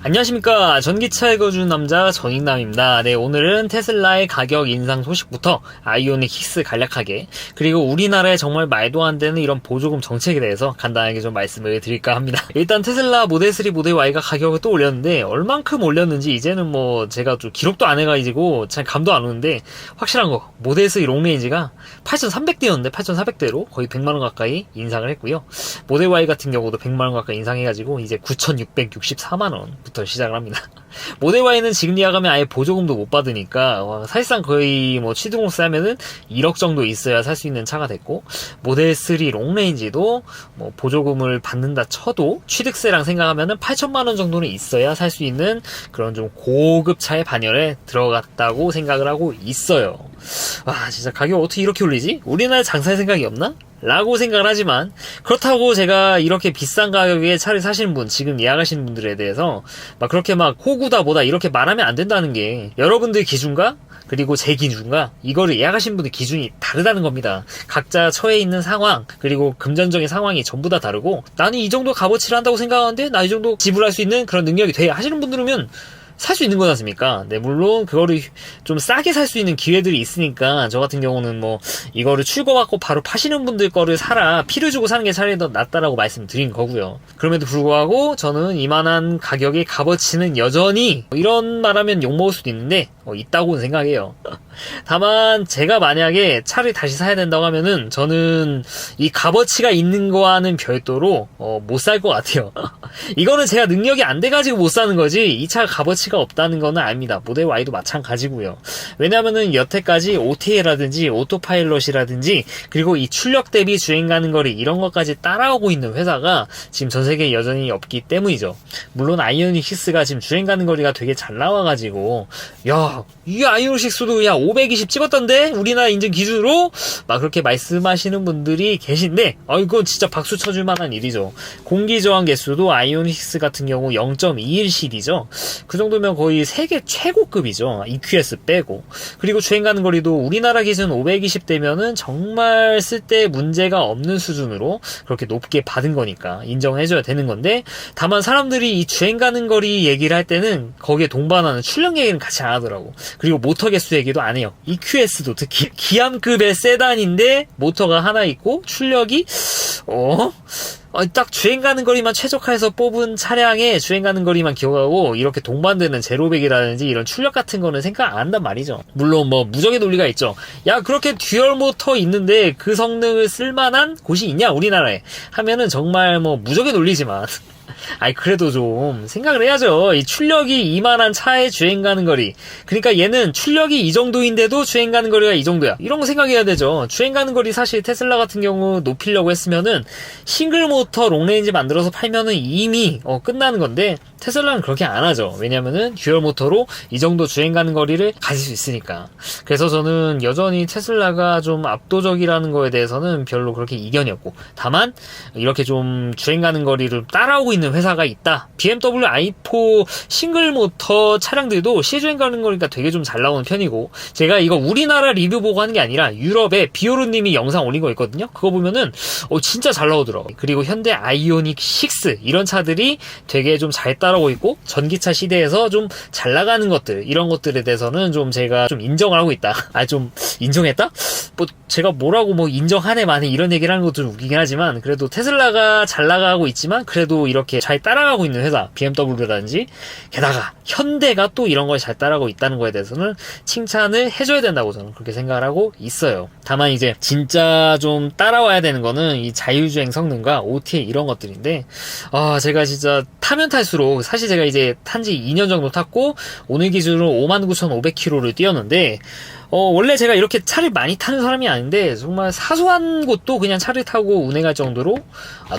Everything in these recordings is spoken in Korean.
안녕하십니까. 전기차 읽어주는 남자 전익남입니다. 네, 오늘은 테슬라의 가격 인상 소식부터 아이오닉 6 간략하게, 그리고 우리나라에 정말 말도 안 되는 이런 보조금 정책에 대해서 간단하게 좀 말씀을 드릴까 합니다. 일단 테슬라 모델 3, 모델 Y가 가격을 또 올렸는데 얼만큼 올렸는지 이제는 뭐 제가 좀 기록도 안 해가지고 잘 감도 안 오는데, 확실한 거 모델 3 롱레인지가 8,300대였는데 8,400대로 거의 100만원 가까이 인상을 했고요. 모델 Y 같은 경우도 100만원 가까이 인상해가지고 이제 9,664만원 부터 시작을 합니다. 모델 Y는 지금 예약하면 아예 보조금도 못 받으니까 사실상 거의 뭐 취등록세 하면은 1억 정도 있어야 살 수 있는 차가 됐고, 모델 3 롱레인지도 뭐 보조금을 받는다 쳐도 취득세랑 생각하면은 8천만원 정도는 있어야 살 수 있는 그런 좀 고급 차의 반열에 들어갔다고 생각을 하고 있어요. 와, 진짜 가격 어떻게 이렇게 올리지? 우리나라에 장사할 생각이 없나? 라고 생각을 하지만, 그렇다고 제가 이렇게 비싼 가격에 차를 사시는 분, 지금 예약하시는 분들에 대해서 막 그렇게 막 호구다 뭐다 이렇게 말하면 안 된다는 게, 여러분들 기준과 그리고 제 기준과 이거를 예약하신 분들 기준이 다르다는 겁니다. 각자 처해 있는 상황, 그리고 금전적인 상황이 전부 다 다르고, 나는 이 정도 값어치를 한다고 생각하는데 나 이 정도 지불할 수 있는 그런 능력이 돼 하시는 분들이면 살 수 있는 거지 않습니까? 네, 물론 그거를 좀 싸게 살 수 있는 기회들이 있으니까, 저 같은 경우는 뭐 이거를 출고받고 바로 파시는 분들 거를 사라, 피를 주고 사는 게 차라리 더 낫다라고 말씀드린 거고요. 그럼에도 불구하고 저는 이만한 가격의 값어치는 여전히, 이런 말하면 욕먹을 수도 있는데 있다고 생각해요. 다만 제가 만약에 차를 다시 사야 된다고 하면은 저는 이 값어치가 있는 거와는 별도로 못 살 것 같아요. 이거는 제가 능력이 안 돼가지고 못 사는 거지, 이 차가 값어치가 없다는 거는 아닙니다. 모델 Y도 마찬가지고요. 왜냐면은 여태까지 OTA라든지 오토파일럿이라든지, 그리고 이 출력 대비 주행 가는 거리 이런 것까지 따라오고 있는 회사가 지금 전 세계에 여전히 없기 때문이죠. 물론 아이오닉 6가 지금 주행 가는 거리가 되게 잘 나와가지고, 야, 이 아이오닉 6도 야 520 찍었던데 우리나라 인증 기준으로 막 그렇게 말씀하시는 분들이 계신데, 이건 진짜 박수 쳐줄 만한 일이죠. 공기 저항 개수도 아이오닉 6 같은 경우 0.21ccd죠. 그 정도면 거의 세계 최고급이죠. EQS 빼고. 그리고 주행 가는 거리도 우리나라 기준 520대면은 정말 쓸 때 문제가 없는 수준으로 그렇게 높게 받은 거니까 인정해줘야 되는 건데, 다만 사람들이 이 주행 가는 거리 얘기를 할 때는 거기에 동반하는 출력 얘기는 같이 안 하더라고. 그리고 모터 개수 얘기도 안 해요. EQS도 특히 기암급의 세단인데 모터가 하나 있고 출력이 딱 주행 가는 거리만 최적화해서 뽑은 차량의 주행 가는 거리만 기억하고, 이렇게 동반되는 제로백이라든지 이런 출력 같은 거는 생각 안 한단 말이죠. 물론 뭐 무적의 논리가 있죠. 야, 그렇게 듀얼 모터 있는데 그 성능을 쓸만한 곳이 있냐 우리나라에 하면은 정말 뭐 무적의 논리지만 그래도 좀 생각을 해야죠. 이 출력이 이만한 차의 주행 가는 거리, 그러니까 얘는 출력이 이 정도인데도 주행 가는 거리가 이 정도야, 이런 거 생각해야 되죠. 주행 가는 거리 사실 테슬라 같은 경우 높이려고 했으면은 싱글 모터 롱레인지 만들어서 팔면은 이미 끝나는 건데, 테슬라는 그렇게 안 하죠. 왜냐면은 듀얼 모터로 이 정도 주행 가는 거리를 가질 수 있으니까. 그래서 저는 여전히 테슬라가 좀 압도적이라는 거에 대해서는 별로 그렇게 이견이 없고, 다만 이렇게 좀 주행 가는 거리를 따라오고 있는 회사가 있다. BMW i4 싱글 모터 차량들도 시주행 가는 거니까 되게 좀 잘 나오는 편이고, 제가 이거 우리나라 리뷰 보고 하는 게 아니라 유럽에 비오르님이 영상 올린 거 있거든요. 그거 보면은 진짜 잘 나오더라고. 그리고 현대 아이오닉 6 이런 차들이 되게 좀 잘 따라오고 있고, 전기차 시대에서 좀 잘 나가는 것들, 이런 것들에 대해서는 좀 제가 좀 인정을 하고 있다. 좀 인정했다? 뭐 제가 뭐라고 뭐 인정하네 마네 이런 얘기를 하는 것도 좀 웃기긴 하지만, 그래도 테슬라가 잘 나가고 있지만 그래도 이렇게 잘 따라가고 있는 회사 BMW라든지, 게다가 현대가 또 이런 걸 잘 따라가고 있다는 거에 대해서는 칭찬을 해줘야 된다고 저는 그렇게 생각을 하고 있어요. 다만 이제 진짜 좀 따라와야 되는 거는 이 자율주행 성능과 OTA 이런 것들인데, 제가 진짜 타면 탈수록, 사실 제가 이제 탄지 2년 정도 탔고 오늘 기준으로 59,500km를 뛰었는데, 원래 제가 이렇게 차를 많이 타는 사람이 아닌데 정말 사소한 곳도 그냥 차를 타고 운행할 정도로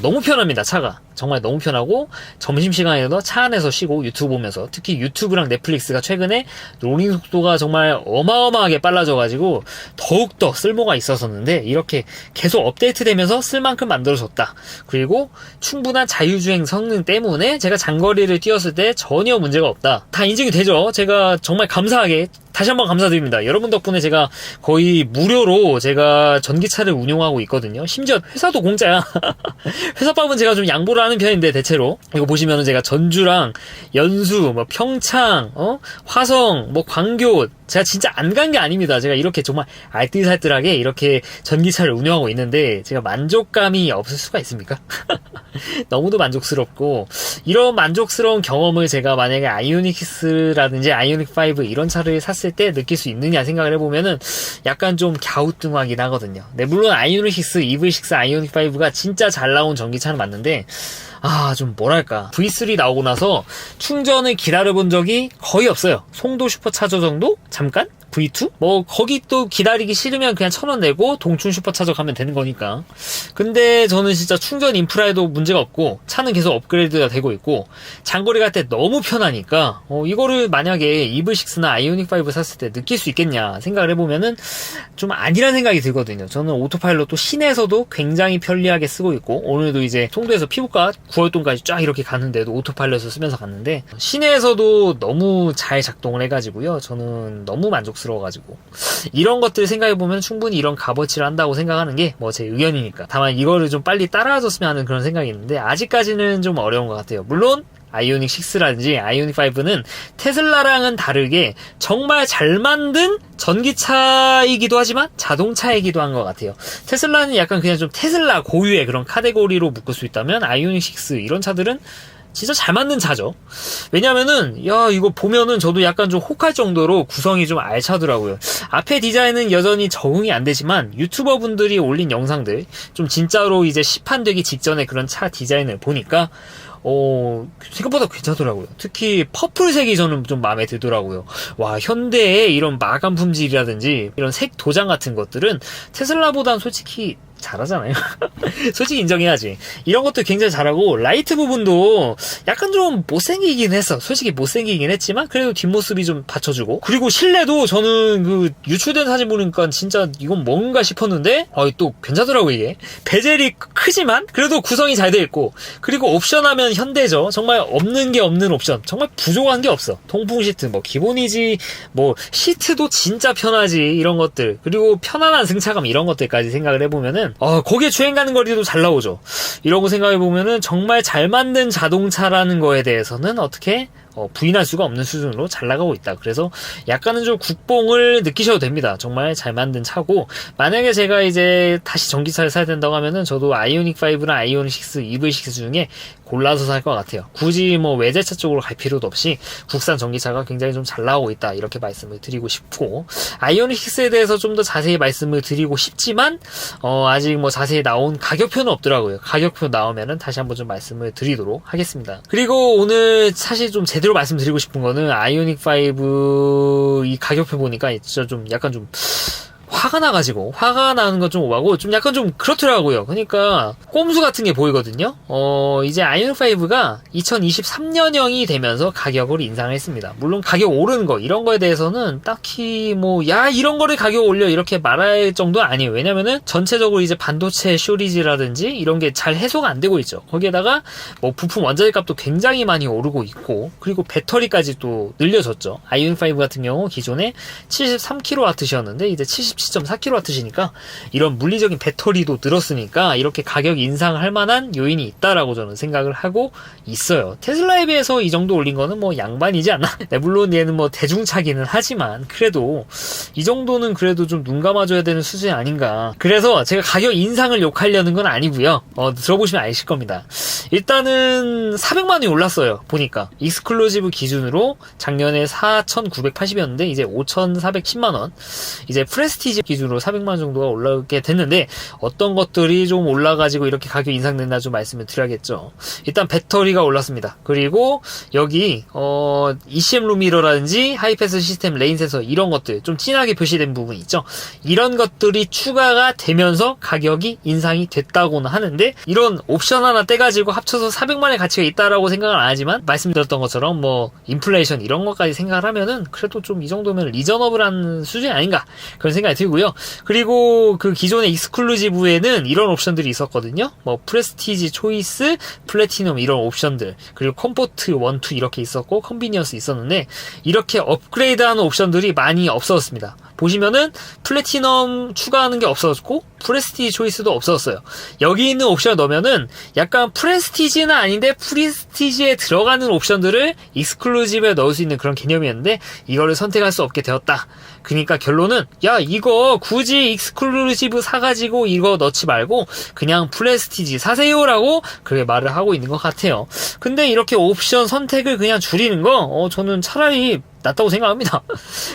너무 편합니다. 차가 정말 너무 편하고, 점심시간에도 차 안에서 쉬고 유튜브 보면서, 특히 유튜브랑 넷플릭스가 최근에 로딩 속도가 정말 어마어마하게 빨라져가지고 더욱더 쓸모가 있었었는데, 이렇게 계속 업데이트되면서 쓸만큼 만들어졌다. 그리고 충분한 자율주행 성능 때문에 제가 장거리를 뛰었을 때 전혀 문제가 없다. 다 인증이 되죠. 제가 정말 감사하게 다시 한번 감사드립니다. 여러분 덕분에 제가 거의 무료로 제가 전기차를 운용하고 있거든요. 심지어 회사도 공짜야. 회사밥은 제가 좀 양보를 하는 편인데 대체로 이거 보시면은 제가 전주랑 연수, 뭐 평창, 화성, 뭐 광교 제가 진짜 안 간 게 아닙니다. 제가 이렇게 정말 알뜰살뜰하게 이렇게 전기차를 운영하고 있는데 제가 만족감이 없을 수가 있습니까? 너무도 만족스럽고 이런 만족스러운 경험을 제가 만약에 아이오닉 6라든지 아이오닉 5 이런 차를 샀을 때 느낄 수 있느냐 생각을 해보면은 약간 좀 갸우뚱하긴 하거든요. 네, 물론 아이오닉 6, EV6, 아이오닉 5가 진짜 잘 나온 전기차는 맞는데 좀 뭐랄까 V3 나오고 나서 충전을 기다려본 적이 거의 없어요. 송도 슈퍼차저 정도? 잠깐? V2? 뭐 거기 또 기다리기 싫으면 그냥 1,000원 내고 동춘 슈퍼차저 가면 되는 거니까. 근데 저는 진짜 충전 인프라에도 문제가 없고 차는 계속 업그레이드가 되고 있고 장거리 갈 때 너무 편하니까 이거를 만약에 EV6나 아이오닉 5 샀을 때 느낄 수 있겠냐 생각을 해보면은 좀 아니란 생각이 들거든요. 저는 오토파일럿도 시내에서도 굉장히 편리하게 쓰고 있고 오늘도 이제 송도에서 피부과 구월동까지 쫙 이렇게 갔는데도 오토파일럿을 쓰면서 갔는데 시내에서도 너무 잘 작동을 해가지고요. 저는 너무 만족스러워가지고 이런 것들 생각해보면 충분히 이런 값어치를 한다고 생각하는 게 뭐 제 의견이니까 다만 이거를 좀 빨리 따라와줬으면 하는 그런 생각이 있는데 아직까지는 좀 어려운 것 같아요. 물론 아이오닉 6라든지 아이오닉 5는 테슬라랑은 다르게 정말 잘 만든 전기차이기도 하지만 자동차이기도 한 것 같아요. 테슬라는 약간 그냥 좀 테슬라 고유의 그런 카테고리로 묶을 수 있다면 아이오닉 6 이런 차들은 진짜 잘 만든 차죠. 왜냐면은 이거 보면은 저도 약간 좀 혹할 정도로 구성이 좀 알차더라고요. 앞에 디자인은 여전히 적응이 안 되지만 유튜버 분들이 올린 영상들 좀 진짜로 이제 시판되기 직전에 그런 차 디자인을 보니까 생각보다 괜찮더라고요. 특히 퍼플색이 저는 좀 마음에 들더라고요. 와, 현대의 이런 마감 품질이라든지 이런 색 도장 같은 것들은 테슬라보단 솔직히 잘하잖아요. 솔직히 인정해야지. 이런 것도 굉장히 잘하고 라이트 부분도 약간 좀 못생기긴 했어. 솔직히 못생기긴 했지만 그래도 뒷모습이 좀 받쳐주고 그리고 실내도 저는 그 유출된 사진 보니까 진짜 이건 뭔가 싶었는데 또 괜찮더라고. 이게 베젤이 크지만 그래도 구성이 잘 돼 있고 그리고 옵션하면 현대죠. 정말 없는 게 없는 옵션. 정말 부족한 게 없어. 통풍 시트 뭐 기본이지 뭐 시트도 진짜 편하지. 이런 것들 그리고 편안한 승차감 이런 것들까지 생각을 해보면은 거기에 주행 가는 거리도 잘 나오죠. 이런 거 생각해보면은 정말 잘 만든 자동차라는 거에 대해서는 어떻게 부인할 수가 없는 수준으로 잘 나가고 있다. 그래서 약간은 좀 국뽕을 느끼셔도 됩니다. 정말 잘 만든 차고 만약에 제가 이제 다시 전기차를 사야 된다고 하면은 저도 아이오닉 5나 아이오닉 6, EV6 중에 골라서 살 것 같아요. 굳이 뭐 외제차 쪽으로 갈 필요도 없이 국산 전기차가 굉장히 좀 잘 나오고 있다. 이렇게 말씀을 드리고 싶고 아이오닉 6에 대해서 좀 더 자세히 말씀을 드리고 싶지만 아직 뭐 자세히 나온 가격표는 없더라고요. 가격표 나오면은 다시 한번 좀 말씀을 드리도록 하겠습니다. 그리고 오늘 사실 좀 제대로 말씀드리고 싶은 거는 아이오닉 5 이 가격표 보니까 진짜 좀 약간 좀 화가 나가지고 화가 나는 건 좀 오바고 좀 약간 좀 그렇더라고요. 그러니까 꼼수 같은 게 보이거든요. 이제 아이오닉 5가 2023년형이 되면서 가격을 인상을 했습니다. 물론 가격 오르는 거 이런 거에 대해서는 딱히 뭐 이런 거를 가격 올려 이렇게 말할 정도는 아니에요. 왜냐면은 전체적으로 이제 반도체 쇼리지라든지 이런 게 잘 해소가 안 되고 있죠. 거기에다가 뭐 부품 원자재 값도 굉장히 많이 오르고 있고 그리고 배터리까지 또 늘려졌죠. 아이오닉 5 같은 경우 기존에 73kWh였는데 이제 77.4kWh시니까 이런 물리적인 배터리도 늘었으니까 이렇게 가격 인상할 만한 요인이 있다라고 저는 생각을 하고 있어요. 테슬라에 비해서 이 정도 올린 거는 뭐 양반이지 않나? 네, 물론 얘는 뭐 대중차기는 하지만 그래도 이 정도는 그래도 좀 눈 감아줘야 되는 수준이 아닌가. 그래서 제가 가격 인상을 욕하려는 건 아니고요. 들어보시면 아실 겁니다. 일단은 400만원이 올랐어요. 보니까 익스클루지브 기준으로 작년에 4,980이었는데 이제 5,410만원 이제 프레스티지 기준으로 400만원 정도가 올라오게 됐는데 어떤 것들이 좀 올라가지고 이렇게 가격 인상됐나 좀 말씀을 드려야겠죠. 일단 배터리가 올랐습니다. 그리고 여기 ECM 루미러라든지 하이패스 시스템 레인 센서 이런 것들 좀 진하게 표시된 부분이 있죠. 이런 것들이 추가가 되면서 가격이 인상이 됐다고는 하는데 이런 옵션 하나 떼가지고 합쳐서 400만원의 가치가 있다라고 생각은 안 하지만 말씀드렸던 것처럼 뭐 인플레이션 이런 것까지 생각을 하면은 그래도 좀 이 정도면 리저너블한 수준이 아닌가 그런 생각이 들고요. 옵션이고요. 그리고 그 기존의 익스클루지브에는 이런 옵션들이 있었거든요. 뭐 프레스티지, 초이스, 플래티넘 이런 옵션들, 그리고 컴포트 1, 2 이렇게 있었고 컨비니언스 있었는데 이렇게 업그레이드하는 옵션들이 많이 없어졌습니다. 보시면은 플래티넘 추가하는 게 없어졌고 프레스티지 초이스도 없어졌어요. 여기 있는 옵션을 넣으면은 약간 프레스티지는 아닌데 프레스티지에 들어가는 옵션들을 익스클루지브에 넣을 수 있는 그런 개념이었는데 이거를 선택할 수 없게 되었다. 그러니까 결론은 야 이거 굳이 익스클루지브 사가지고 이거 넣지 말고 그냥 프레스티지 사세요라고 그렇게 말을 하고 있는 것 같아요. 근데 이렇게 옵션 선택을 그냥 줄이는 거 저는 차라리 낫다고 생각합니다.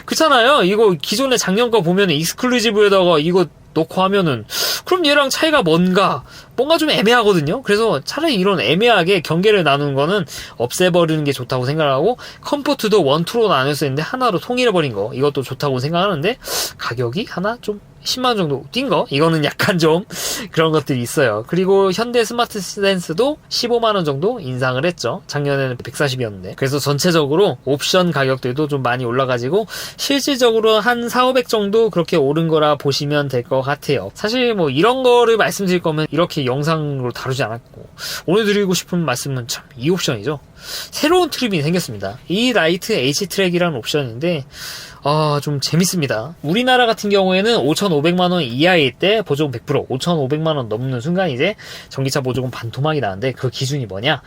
그렇잖아요. 이거 기존에 작년 거 보면 익스클루지브에다가 이거 놓고 하면은 그럼 얘랑 차이가 뭔가 좀 애매하거든요. 그래서 차라리 이런 애매하게 경계를 나누는 거는 없애버리는 게 좋다고 생각하고 컴포트도 1, 2로 나눴었는데 하나로 통일해버린 거 이것도 좋다고 생각하는데 가격이 하나 좀 10만원 정도 뛴 거? 이거는 약간 좀 그런 것들이 있어요. 그리고 현대 스마트 센스도 15만원 정도 인상을 했죠. 작년에는 140이었는데. 그래서 전체적으로 옵션 가격들도 좀 많이 올라가지고 실질적으로 한 4,500 정도 그렇게 오른 거라 보시면 될 것 같아요. 사실 뭐 이런 거를 말씀드릴 거면 이렇게 영상으로 다루지 않았고 오늘 드리고 싶은 말씀은 참 이 옵션이죠. 새로운 트림이 생겼습니다. 이 라이트 H-트랙이라는 옵션인데 좀 재밌습니다. 우리나라 같은 경우에는 5,500만원 이하일 때 보조금 100%, 5,500만원 넘는 순간 이제 전기차 보조금 반토막이 나는데 그 기준이 뭐냐?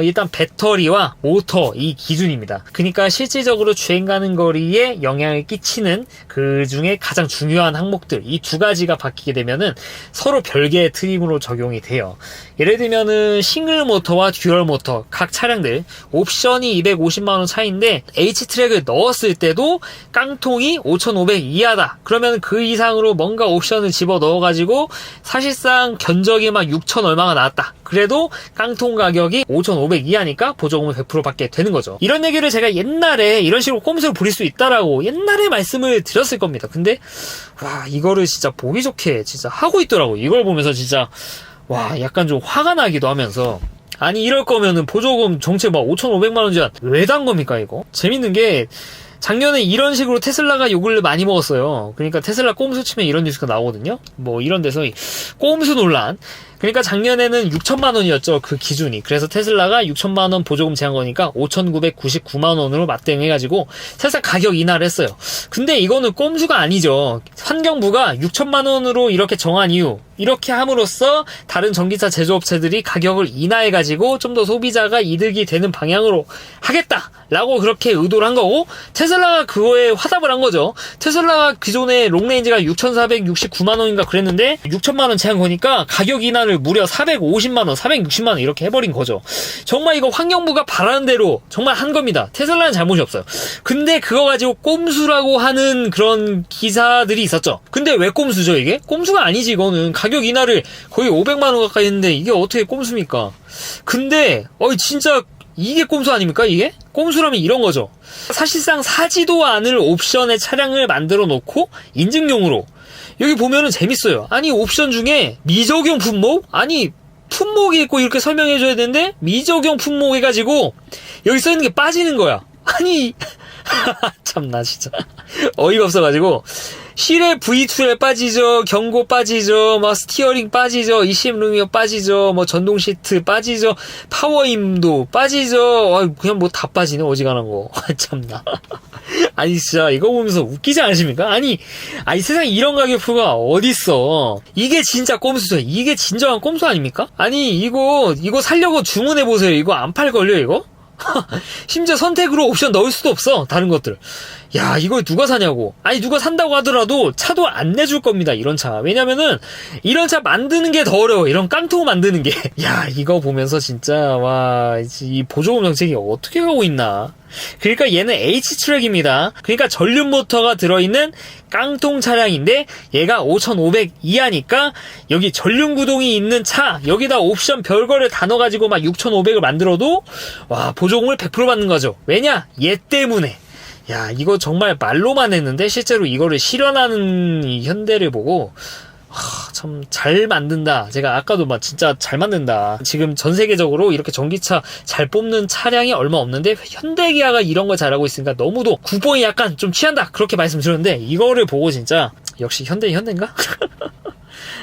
일단 배터리와 모터 이 기준입니다. 그러니까 실질적으로 주행 가는 거리에 영향을 끼치는 그 중에 가장 중요한 항목들 이 두 가지가 바뀌게 되면은 서로 별개의 트림으로 적용이 돼요. 예를 들면은 싱글 모터와 듀얼 모터 각 차량들 옵션이 250만원 차이인데 H-트랙을 넣었을 때도 깡통이 5,500 이하다. 그러면 그 이상으로 뭔가 옵션을 집어 넣어가지고 사실상 견적이 막 6,000 얼마가 나왔다. 그래도 깡통 가격이 5,500 이하니까 보조금을 100% 받게 되는 거죠. 이런 얘기를 제가 옛날에 이런 식으로 꼼수를 부릴 수 있다라고 옛날에 말씀을 드렸을 겁니다. 근데 와 이거를 진짜 보기 좋게 진짜 하고 있더라고. 이걸 보면서 진짜 와 약간 좀 화가 나기도 하면서 아니 이럴 거면은 보조금 정체 막 5,500만원 제한 왜 단 겁니까 이거? 재밌는 게 작년에 이런 식으로 테슬라가 욕을 많이 먹었어요. 그러니까 테슬라 꼼수 치면 이런 뉴스가 나오거든요. 뭐 이런 데서 꼼수 논란. 그러니까 작년에는 6천만원이었죠. 그 기준이. 그래서 테슬라가 6천만원 보조금 제한 거니까 5,999만원으로 맞대응해가지고 사실상 가격 인하를 했어요. 근데 이거는 꼼수가 아니죠. 환경부가 6천만원으로 이렇게 정한 이유 이렇게 함으로써 다른 전기차 제조업체들이 가격을 인하해가지고 좀 더 소비자가 이득이 되는 방향으로 하겠다라고 그렇게 의도를 한 거고 테슬라가 그거에 화답을 한 거죠. 테슬라가 기존에 롱레인지가 6,469만원인가 그랬는데 6천만원 제한 거니까 가격 인하를 무려 450만원, 460만원 이렇게 해버린 거죠. 정말 이거 환경부가 바라는 대로 정말 한 겁니다. 테슬라는 잘못이 없어요. 근데 그거 가지고 꼼수라고 하는 그런 기사들이 있었죠. 근데 왜 꼼수죠 이게? 꼼수가 아니지 이거는. 가격 인하를 거의 500만원 가까이 했는데 이게 어떻게 꼼수입니까? 근데 진짜 이게 꼼수 아닙니까 이게? 꼼수라면 이런 거죠. 사실상 사지도 않을 옵션의 차량을 만들어 놓고 인증용으로 여기 보면은 재밌어요. 아니 옵션 중에 미적용 품목? 아니 품목이 있고 이렇게 설명해줘야 되는데 미적용 품목 해가지고 여기 써있는 게 빠지는 거야. 아니 참나 진짜 어이가 없어가지고 실내 V2에 빠지죠, 경고 빠지죠, 막 스티어링 빠지죠, ECM 루미어 빠지죠, 뭐 전동 시트 빠지죠, 파워임도 빠지죠. 그냥 뭐 다 빠지네 어지간한 거. 참나. 아니 진짜 이거 보면서 웃기지 않으십니까? 아니 세상에 이런 가격표가 어딨어. 이게 진짜 꼼수죠. 이게 진정한 꼼수 아닙니까? 아니 이거 살려고 주문해보세요. 이거 안 팔걸요 이거? 심지어 선택으로 옵션 넣을 수도 없어. 다른 것들. 야 이걸 누가 사냐고. 아니 누가 산다고 하더라도 차도 안 내줄 겁니다 이런 차. 왜냐면은 이런 차 만드는 게 더 어려워. 이런 깡통 만드는 게. 야 이거 보면서 진짜 와 이 보조금 정책이 어떻게 가고 있나. 그러니까 얘는 H-트랙입니다. 그러니까 전륜 모터가 들어있는 깡통 차량인데 얘가 5,500 이하니까 여기 전륜 구동이 있는 차 여기다 옵션 별거를 다 넣어가지고 막 6,500을 만들어도 와 보조금을 100% 받는 거죠. 왜냐? 얘 때문에. 야 이거 정말 말로만 했는데 실제로 이거를 실현하는 이 현대를 보고 참 잘 만든다. 제가 아까도 막 진짜 잘 만든다. 지금 전 세계적으로 이렇게 전기차 잘 뽑는 차량이 얼마 없는데 현대기아가 이런 걸 잘하고 있으니까 너무도 국뽕이 약간 좀 취한다. 그렇게 말씀드렸는데 이거를 보고 진짜 역시 현대인가?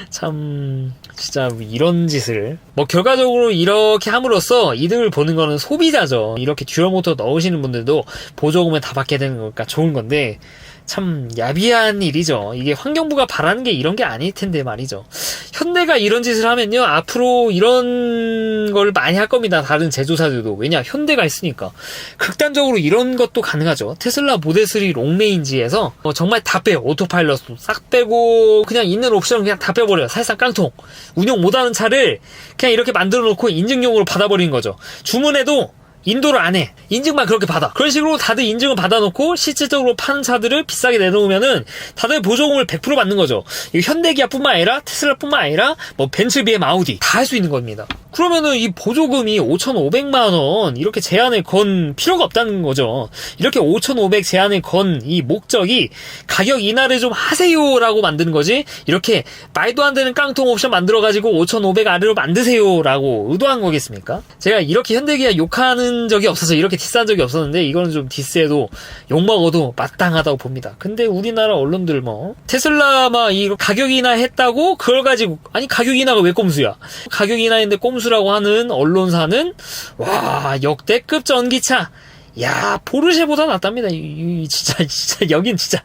참 진짜 이런 짓을 뭐 결과적으로 이렇게 함으로써 이득을 보는 거는 소비자죠. 이렇게 듀얼모터 넣으시는 분들도 보조금을 다 받게 되는 거니까 좋은 건데 참 야비한 일이죠. 이게 환경부가 바라는 게 이런 게 아닐 텐데 말이죠. 현대가 이런 짓을 하면요 앞으로 이런 걸 많이 할 겁니다. 다른 제조사들도. 왜냐 현대가 있으니까. 극단적으로 이런 것도 가능하죠. 테슬라 모델3 롱레인지에서 정말 다 빼요. 오토파일럿도 싹 빼고 그냥 있는 옵션을 그냥 다 빼버려요. 사실상 깡통. 운용 못하는 차를 그냥 이렇게 만들어 놓고 인증용으로 받아버리는 거죠. 주문해도 인도를 안 해. 인증만 그렇게 받아. 그런 식으로 다들 인증을 받아놓고 실질적으로 파는 차들을 비싸게 내놓으면은 다들 보조금을 100% 받는 거죠. 이거 현대기아뿐만 아니라 테슬라뿐만 아니라 뭐 벤츠, BM, 아우디 다 할 수 있는 겁니다. 그러면은 이 보조금이 5,500만 원 이렇게 제한을 건 필요가 없다는 거죠. 이렇게 5,500 제한을 건 이 목적이 가격 인하를 좀 하세요라고 만드는 거지. 이렇게 말도 안 되는 깡통 옵션 만들어가지고 5,500 아래로 만드세요라고 의도한 거겠습니까? 제가 이렇게 현대기아 욕하는 적이 없어서 이렇게 디스한 적이 없었는데 이거는 좀 디스해도 욕먹어도 마땅하다고 봅니다. 근데 우리나라 언론들 뭐 테슬라 막 이거 가격 인하했다고 그걸 가지고 아니 가격 인하가 왜 꼼수야? 가격 인하인데 꼼수라고 하는 언론사는 와 역대급 전기차. 야 포르쉐보다 낫답니다. 진짜 여긴 진짜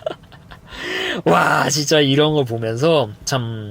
와 진짜 이런 걸 보면서 참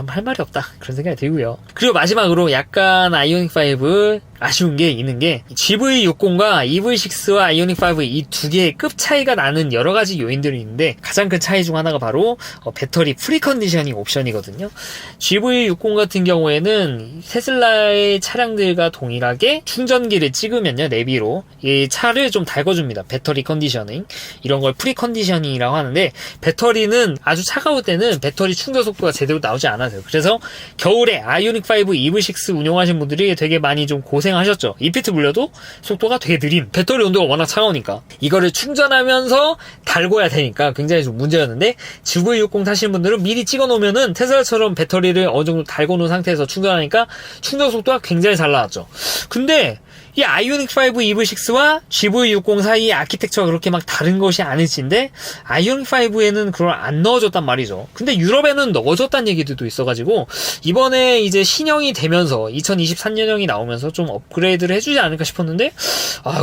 할 말이 없다 그런 생각이 들고요. 그리고 마지막으로 약간 아이오닉5 아쉬운 게 있는 게 GV60과 EV6와 아이오닉5 이 두 개의 급 차이가 나는 여러 가지 요인들이 있는데 가장 큰 차이 중 하나가 바로 배터리 프리컨디셔닝 옵션이거든요. GV60 같은 경우에는 테슬라의 차량들과 동일하게 충전기를 찍으면요 내비로 이 차를 좀 달궈줍니다. 배터리 컨디셔닝 이런 걸 프리컨디셔닝이라고 하는데 배터리는 아주 차가울 때는 배터리 충전 속도가 제대로 나오지 않아서요. 그래서 겨울에 아이오닉5 EV6 운용하신 분들이 되게 많이 좀 고생하셨죠. 이피트 물려도 속도가 되게 느린 배터리 온도가 워낙 차가우니까 이거를 충전하면서 달궈야 되니까 굉장히 좀 문제였는데 GV60 타시는 분들은 미리 찍어 놓으면은 테슬라처럼 배터리를 어느 정도 달궈 놓은 상태에서 충전하니까 충전 속도가 굉장히 잘 나왔죠. 근데 이 아이오닉5 EV6와 GV60 사이의 아키텍처가 그렇게 막 다른 것이 아니신데 아이오닉5에는 그걸 안 넣어줬단 말이죠. 근데 유럽에는 넣어줬다는 얘기들도 있어가지고 이번에 이제 신형이 되면서 2023년형이 나오면서 좀 업그레이드를 해주지 않을까 싶었는데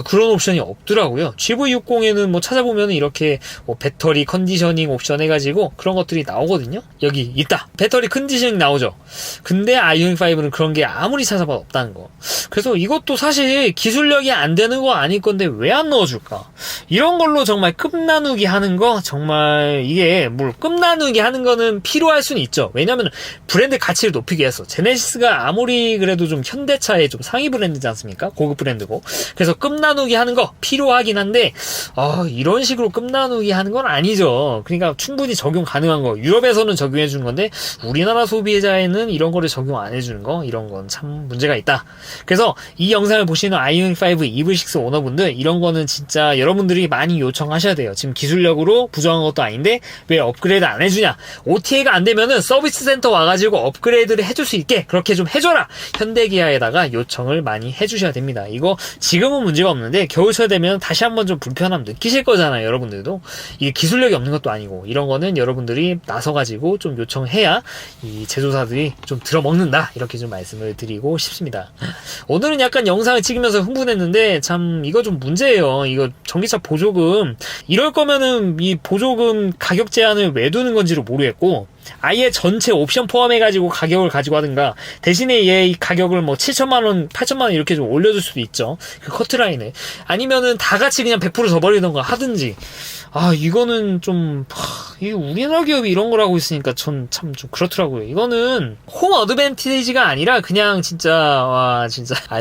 그런 옵션이 없더라고요. GV60에는 뭐 찾아보면 이렇게 뭐 배터리 컨디셔닝 옵션 해가지고 그런 것들이 나오거든요. 여기 있다. 배터리 컨디셔닝 나오죠. 근데 아이오닉5는 그런 게 아무리 찾아봐도 없다는 거. 그래서 이것도 사실 기술력이 안 되는 거 아닐 건데 왜 안 넣어줄까? 이런 걸로 정말 끝나누기 하는 거 정말 이게 뭘 끝나누기 하는 거는 필요할 수는 있죠. 왜냐면 브랜드 가치를 높이기 위해서 제네시스가 아무리 그래도 좀 현대차의 좀 상위 브랜드지 않습니까? 고급 브랜드고. 그래서 끝나누기 하는 거 필요하긴 한데 이런 식으로 끝나누기 하는 건 아니죠. 그러니까 충분히 적용 가능한 거. 유럽에서는 적용해 주는 건데 우리나라 소비자에는 이런 거를 적용 안 해주는 거 이런 건 참 문제가 있다. 그래서 이 영상을 보시는 아이오닉5 EV6 오너분들 이런 거는 진짜 여러분들이 많이 요청하셔야 돼요. 지금 기술력으로 부정한 것도 아닌데 왜 업그레이드 안 해주냐? OTA가 안 되면은 서비스 센터 와가지고 업그레이드를 해줄 수 있게 그렇게 좀 해줘라. 현대기아에다가 요청을 많이 해주셔야 됩니다. 이거 지금은 문제가 없는데 겨울철 되면 다시 한번 좀 불편함 느끼실 거잖아요. 여러분들도 이게 기술력이 없는 것도 아니고 이런 거는 여러분들이 나서가지고 좀 요청해야 이 제조사들이 좀 들어먹는다 이렇게 좀 말씀을 드리고 싶습니다. 오늘은 약간 영상을 찍으면서 흥분했는데 참 이거 좀 문제예요. 이거 전기차 보조금 이럴 거면은 이 보조금 가격 제한을 왜 두는 건지를 모르겠고 아예 전체 옵션 포함해가지고 가격을 가지고 하든가 대신에 얘 이 가격을 뭐 7천만원 8천만원 이렇게 좀 올려줄 수도 있죠. 그 커트라인에 아니면은 다 같이 그냥 100% 줘버리던가 하든지 이거는 좀 이 우리나라 기업이 이런 걸 하고 있으니까 전 참 좀 그렇더라고요. 이거는 홈 어드밴티지가 아니라 그냥 진짜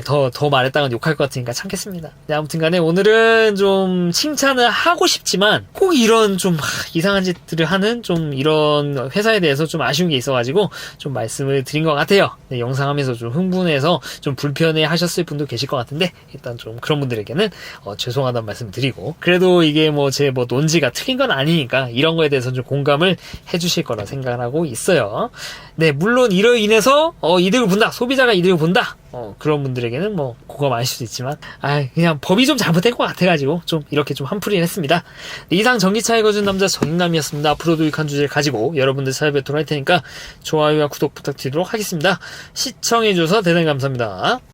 더 말했다간 욕할 것 같으니까 참겠습니다. 네, 아무튼간에 오늘은 좀 칭찬을 하고 싶지만 꼭 이런 좀 이상한 짓들을 하는 좀 이런 회사에 대해서 좀 아쉬운 게 있어가지고 좀 말씀을 드린 것 같아요. 네, 영상 하면서 좀 흥분해서 좀 불편해 하셨을 분도 계실 것 같은데 일단 좀 그런 분들에게는 죄송하다는 말씀 드리고 그래도 이게 제 논지가 틀린 건 아니니까 이런 거에 대해서 대해서 좀 공감을 해주실 거라 생각을 하고 있어요. 네, 물론 이로 인해서 이득을 본다, 소비자가 이득을 본다, 그런 분들에게는 뭐 공감 안 하실 수도 있지만 그냥 법이 좀 잘못된 것 같아가지고 좀 이렇게 좀 한풀이를 했습니다. 네, 이상 전기차 읽어준 남자 정익남이었습니다. 앞으로도 유익한 주제를 가지고 여러분들 찾아뵙도록 할 테니까 좋아요와 구독 부탁드리도록 하겠습니다. 시청해주셔서 대단히 감사합니다.